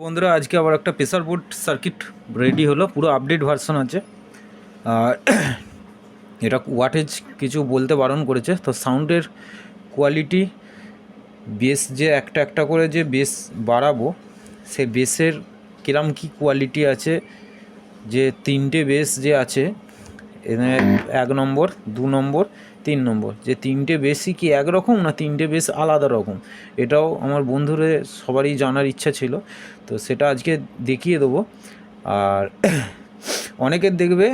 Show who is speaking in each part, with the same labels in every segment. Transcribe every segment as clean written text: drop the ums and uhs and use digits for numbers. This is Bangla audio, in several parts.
Speaker 1: বন্ধুরা আজকে আবার একটা প্রেসার বোর্ড সার্কিট রেডি হলো, পুরো আপডেট ভার্সন আছে। আর এটা ওয়াটেজ কিছু বলতে বারণ করেছে, তো সাউন্ডের কোয়ালিটি, বেস যে একটা একটা করে যে বেস বাড়াবো, সে বেসের কিরম কী কোয়ালিটি আছে, যে তিনটে বেস যে আছে এখানে 1 নম্বর 2 নম্বর 3 নম্বর, যে তিনটে বেসই কি একরকম না তিনটে বেস আলাদা রকম, এটাও আমার বন্ধুদের সবারই জানার ইচ্ছা ছিল, তো সেটা আজকে দেখিয়ে দেবো। আর অনেকের দেখবে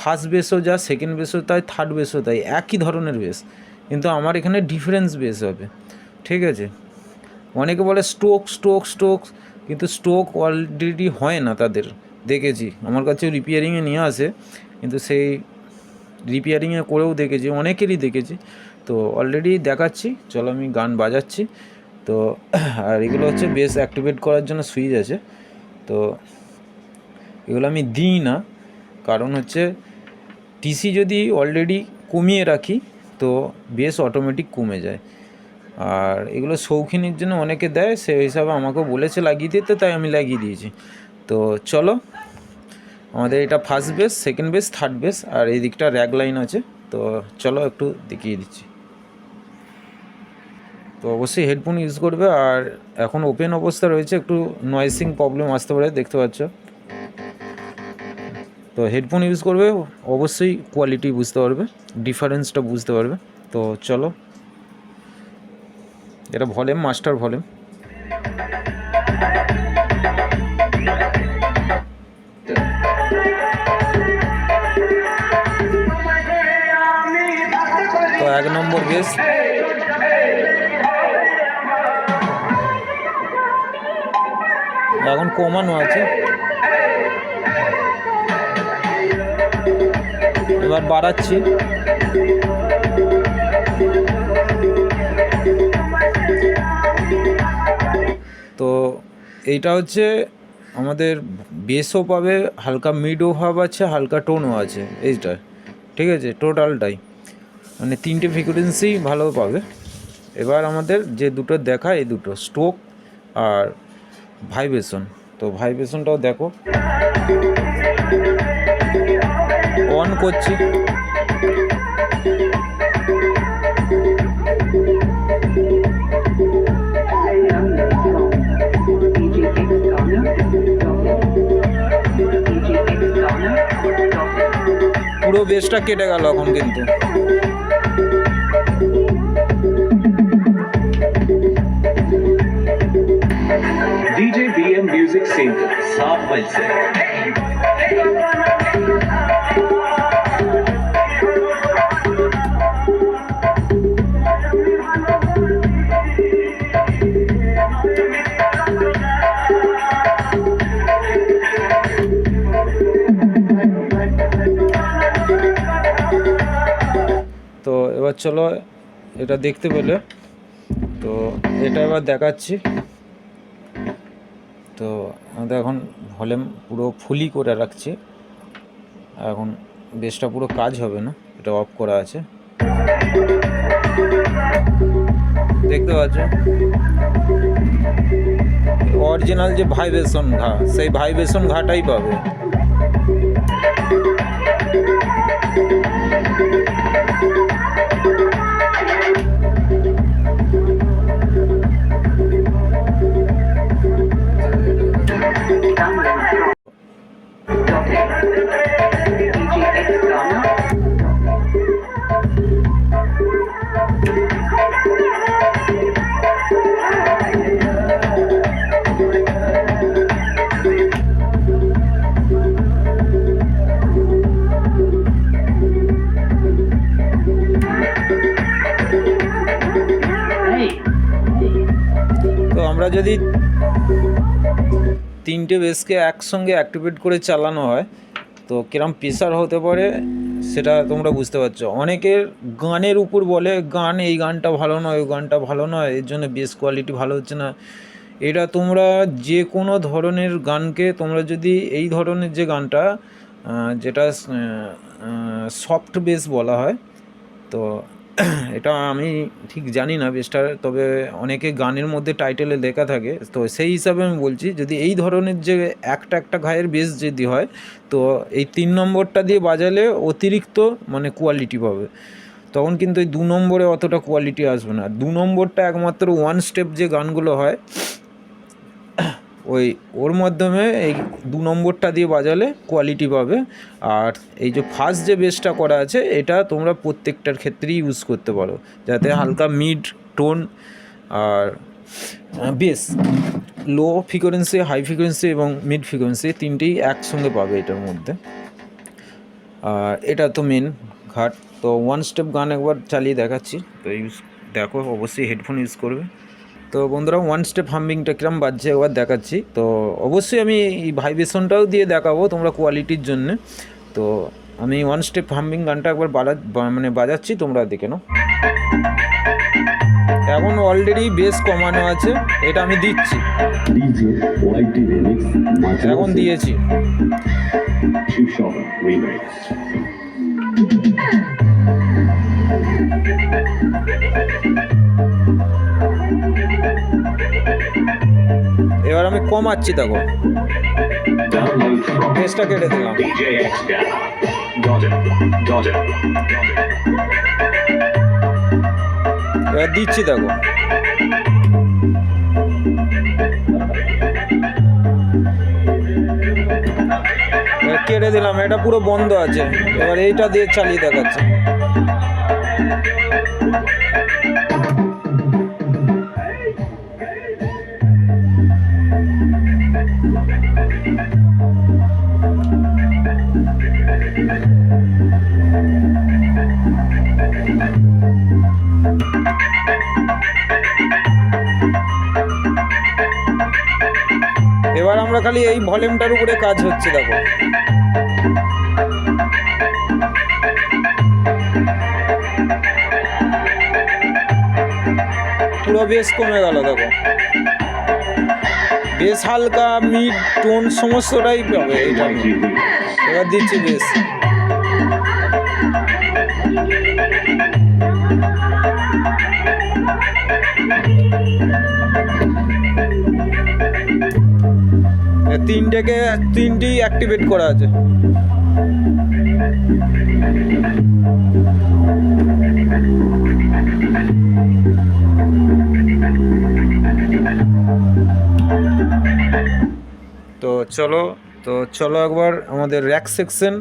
Speaker 1: ফার্স্ট বেসও যা, সেকেন্ড বেসও তাই, থার্ড বেসও তাই, একই ধরনের বেস, কিন্তু আমার এখানে ডিফারেন্স বেস হবে, ঠিক আছে। অনেকে বলে স্ট্রোক স্ট্রোক স্ট্রোক, কিন্তু স্ট্রোক অলরেডি হয় না তাদের, দেখেছি আমার কাছেও রিপেয়ারিংয়ে নিয়ে আসে, কিন্তু সেই রিপেয়ারিংয়ে করেও দেখেছি, অনেকেরই দেখেছি। তো অলরেডি দেখাচ্ছি, চলো আমি গান বাজাচ্ছি। তো আর এগুলো হচ্ছে বেস অ্যাক্টিভেট করার জন্য সুইচ আছে, তো এগুলো আমি দিই না, কারণ হচ্ছে টিসি যদি অলরেডি কমিয়ে রাখি তো বেস অটোমেটিক কমে যায়। আর এগুলো শৌখিনের জন্য অনেকে দেয়, সেই হিসাবে আমাকেও বলেছে লাগিয়ে দিতে, তাই আমি লাগিয়ে দিয়েছি। তো চলো, আমাদের এটা first base, second base, third base, আর এই দিকটা র্যাগ লাইন আছে, তো চলো একটু দেখিয়ে দিচ্ছি। তো অবশ্যই হেডফোন ইউজ করবে, আর এখন ওপেন অবস্থা রয়েছে, একটু নয়েসিং প্রবলেম আসতে পারে, দেখতে পাচ্ছ। তো হেডফোন ইউজ করবে, অবশ্যই কোয়ালিটি বুঝতে পারবে, ডিফারেন্সটা বুঝতে পারবে। তো চলো, এটা ভলিউম, মাস্টার ভলিউম। তো 1 নম্বর বেস, এখন কমানো আছে, এবার বাড়াচ্ছি। তো এইটা হচ্ছে আমাদের বেসও পাবে, হালকা মিডও ভাব আছে, হালকা টোনও আছে এইটা, ঠিক আছে, টোটালটাই মানে তিনটে ফ্রিকোয়েন্সি ভালো পাবে। এবার আমাদের যে দুটো দেখা, এই দুটো স্ট্রোক আর ভাইব্রেশন, তো ভাইব্রেশনটাও দেখো, অন করছি। পুরো বেসটা কেটে গেল এখন, কিন্তু
Speaker 2: DJ BM Music Center, 7 mile से।
Speaker 1: তো এবার চলো এটা দেখতে পেলে, তো এটা এবার দেখাচ্ছি। তো আমাদের এখন ভলিউম পুরো ফুলি করে রাখছি, এখন বেসটা পুরো কাজ হবে না, এটা অফ করা আছে, দেখতে পাচ্ছ। অরিজিনাল যে ভাইব্রেশন ঘা, সেই ভাইব্রেশন ঘাটাই পাবে। তো আমরা যদি তিনটে বেসকে একসঙ্গে অ্যাক্টিভেট করে চালানো হয় তো কিরম প্রেসার হতে পারে সেটা তোমরা বুঝতে পারছো। অনেকের গানের উপর বলে গান, এই গানটা ভালো নয়, ওই গানটা ভালো নয়, এর জন্য বেস কোয়ালিটি ভালো হচ্ছে না। এটা তোমরা যে কোনো ধরনের গানকে, তোমরা যদি এই ধরনের যে গানটা যেটা সফট বেস বলা হয়, তো এটা আমি ঠিক জানি না বেসটা, তবে অনেকে গানের মধ্যে টাইটেলে লেখা থাকে, তো সেই হিসাবে আমি বলছি যদি এই ধরনের যে একটা একটা ঘায়ের বেস যদি হয় তো এই 3 নম্বরটা দিয়ে বাজালে অতিরিক্ত মানে কোয়ালিটি পাবে, তখন কিন্তু এই 2 নম্বরে অতটা কোয়ালিটি আসবে না। 2 নম্বরটা একমাত্র ওয়ান স্টেপ যে গানগুলো হয় ওর মাধ্যমে এই 2 নম্বরটা দিয়ে বাজালে কোয়ালিটি পাবে। আর এই যে ফার্স্ট যে বেসটা করা আছে এটা তোমরা প্রত্যেকটার ক্ষেত্রেই ইউজ করতে পারো, যাতে হালকা মিড টোন আর bass, low frequency, high frequency এবং মিড ফ্রিকোয়েন্সি তিনটেই একসঙ্গে পাবে এটার মধ্যে। আর এটা তো মেন ঘাট। তো ওয়ান স্টেপ গান একবার চালিয়ে দেখাচ্ছি, তো ইউজ দেখো, অবশ্যই হেডফোন ইউজ করবে। তো বন্ধুরা ওয়ান স্টেপ হামিংটা কিরম বাজছে একবার দেখাচ্ছি। তো অবশ্যই আমি এই ভাইব্রেশনটাও দিয়ে দেখাবো তোমরা কোয়ালিটির জন্যে। তো আমি ওয়ান স্টেপ হামিং গানটা একবার বাজাচ্ছি, তোমরা দেখে নাও। এখন অলরেডি বেস কমানো আছে, এটা আমি দিচ্ছি, এখন দিয়েছি। এবার আমি কমাচ্ছি, দেখো বেসটা কেটে দিলাম। এবার দিচ্ছি, দেখো কেটে দিলাম, এটা পুরো বন্ধ আছে। এবার এইটা দিয়ে চালিয়ে দেখাচ্ছি। এবার আমরা খালি এই ভলিউমটার উপরে কাজ হচ্ছে, দেখো পুরো বেস কমে গেল, দেখো বেস হালকা মিড টোন সমস্তটাই পাবে এইটা। এবার দিচ্ছি বেস। তিনটেই অ্যাক্টিভেট করা আছে। তো চলো একবার আমাদের র্যাক সেকশন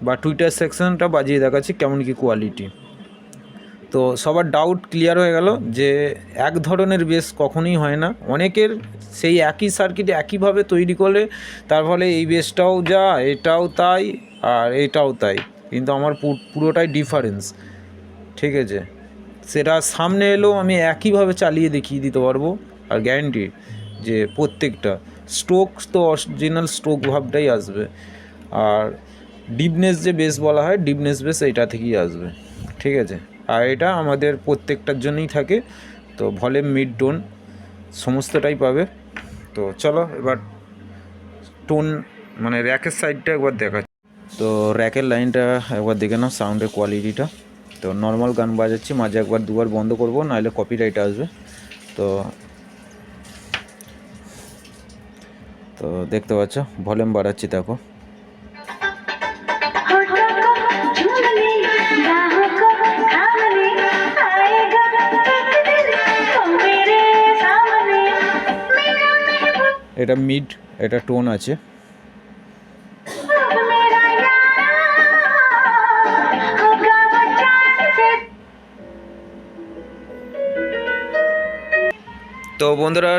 Speaker 1: বা টুইটার সেকশনটা বাজিয়ে দেখাচ্ছি কেমন কি কোয়ালিটি। তো সবার ডাউট ক্লিয়ার হয়ে গেল যে এক ধরনের বেস কখনোই হয় না, অনেকের সেই একই সার্কিট একইভাবে তৈরি করলে তার ফলে এই বেসটাও যা, এটাও তাই, আর এটাও তাই, কিন্তু আমার পুরোটাই ডিফারেন্স। ঠিক আছে, সেটা সামনে এলেও আমি একইভাবে চালিয়ে দেখিয়ে দিতে পারবো, আর গ্যারান্টি যে প্রত্যেকটা স্ট্রোক তো অরিজিনাল স্ট্রোক ভাবটাই আসবে। আর ডিপনেস যে বেস বলা হয়, ডিপনেস বেস এইটা থেকেই আসবে। ঠিক আছে, আর এটা আমাদের প্রত্যেকটার জন্যই থাকে। তো ভলিউম মিড টোন সমস্তটাই পাবে। তো চলো এবার টোন মানে র্যাকের সাইডটা একবার দেখাচ্ছি। তো র্যাকের লাইনটা একবার দেখে নাও, সাউন্ডের কোয়ালিটিটা। তো নর্মাল গান বাজাচ্ছি, মাঝে একবার দুবার বন্ধ করবো, নাহলে কপিরাইট আসবে। তো দেখতে পাচ্ছ ভলিউম বাড়াচ্ছি, দেখো এটা মিড, এটা টোন আছে। তো বন্ধুরা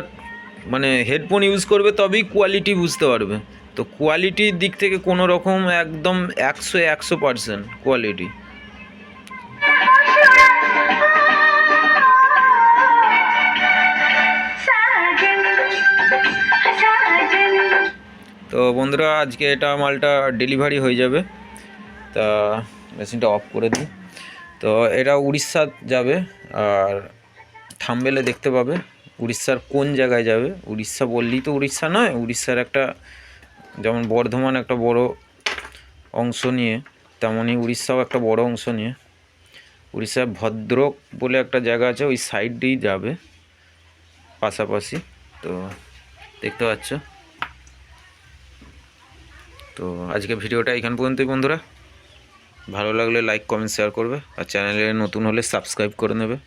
Speaker 1: মানে হেডফোন ইউজ করবে তবেই কোয়ালিটি বুঝতে পারবে। তো কোয়ালিটির দিক থেকে কোনো রকম একদম 100% কোয়ালিটি। তো বন্ধুরা আজকে এটা মালটা ডেলিভারি হয়ে যাবে, তা মেশিনটা অফ করে দিই। তো এটা উড়িষ্যা যাবে, আর থাম্বনেলে দেখতে পাবে উড়িষ্যার কোন জায়গায় যাবে। উড়িষ্যা বললেই তো উড়িষ্যা নয়, উড়িষ্যার একটা যেমন বর্ধমান একটা বড় অংশ নিয়ে, তেমনই উড়িষ্যাও একটা বড় অংশ নিয়ে। উড়িষ্যার ভদ্রক বলে একটা জায়গা আছে, ওই সাইড দিয়েই যাবে পাশাপাশি। তো দেখতে পাচ্ছ। তো আজকে ভিডিওটা এখান পর্যন্তই বন্ধুরা। ভালো লাগলে লাইক কমেন্ট শেয়ার করবে, আর চ্যানেলে নতুন হলে সাবস্ক্রাইব করে নেবে।